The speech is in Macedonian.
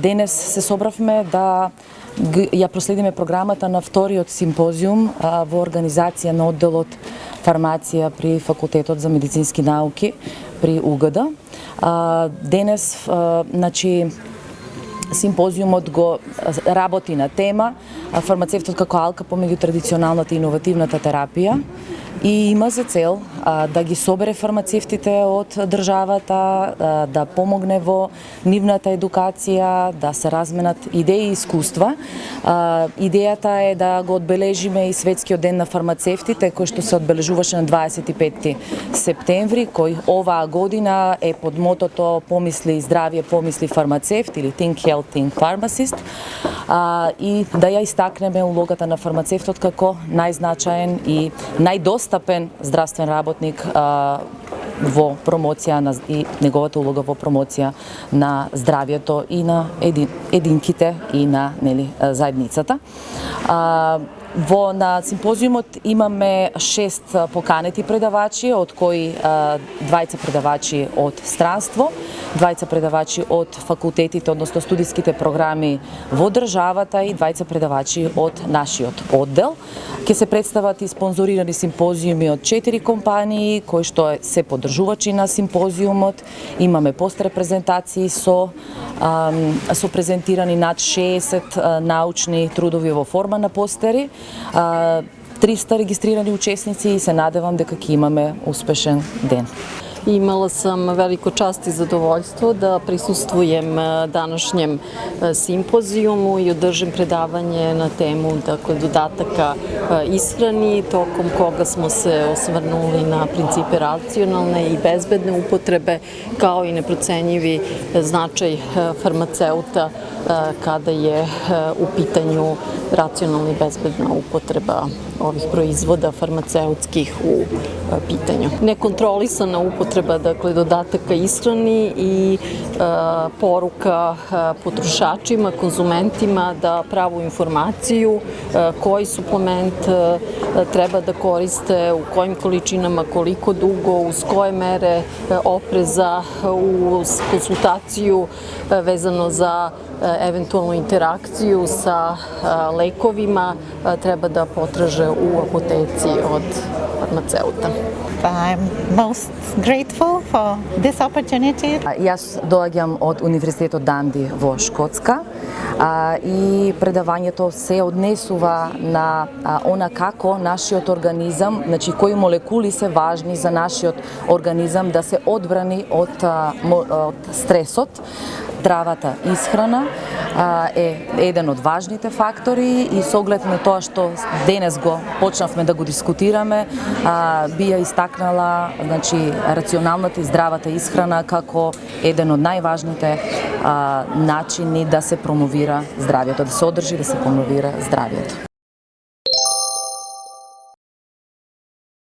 Денес се собравме да ја проследиме програмата на вториот симпозиум во организација на одделот фармација при Факултетот за медицински науки при УГД. Денес, симпозиумот го работи на тема фармацевтот како алка помеѓу традиционалната и иновативната терапија и има за цел да ги собере фармацевтите од државата, да помогне во нивната едукација, да се разменат идеи и искуства. Идејата е да го одбележиме и Светскиот ден на фармацевтите, кој што се одбележуваше на 25 септември, кој оваа година е под мотото Помисли здравје, помисли фармацевт или Think Health, Think Pharmacist, и да ја истакнеме улогата на фармацевтот како најзначаен и најдостапен здравствен работник во промоција и неговата улога во промоција на здравјето и на единките и на заедницата. На симпозиумот имаме 6 поканети предавачи, од кои 2 предавачи од странство, 2 предавачи од факултетите, односно студиските програми во државата и 2 предавачи од нашиот оддел. Ќе се представат и спонзорирани симпозиуми од 4 компании кои што се поддржувачи на симпозиумот. Имаме пострепрезентации со презентирани над 60 научни трудови во форма на постери, 300 регистрирани учесници и се надевам дека ќе имаме успешен ден. Imala sam veliko čast i zadovoljstvo da prisustvujem današnjem simpozijumu i održim predavanje na temu dodataka ishrani, tokom koga smo se osvrnuli na principe racionalne i bezbedne upotrebe, kao i neprocenjivi značaj farmaceuta kada je u pitanju racionalna i bezbedna upotreba ovih proizvoda farmaceutskih u pitanju. Nekontrolisana upotreba dodataka ishrani i poruka potrošačima, konzumentima da pravu informaciju koji suplement treba da koriste, u kojim količinama, koliko dugo, uz koje mere opreza, uz konsultaciju vezano za eventualnu interakciju sa lekovima treba da potraže u apoteci od farmaceuta. I'm most grateful for this opportunity. Јас доаѓам од Универзитетот Данди во Шкотска и предавањето се однесува на она како нашиот организам, кои молекули се важни за нашиот организам да се одбрани од стресот. Здравата исхрана е еден од важните фактори и со оглед на тоа што денес го почнавме да го дискутираме, би ја истакнала рационалната и здравата исхрана како еден од најважните начини да се промовира здравјето, да се одржи, да се промовира здравјето.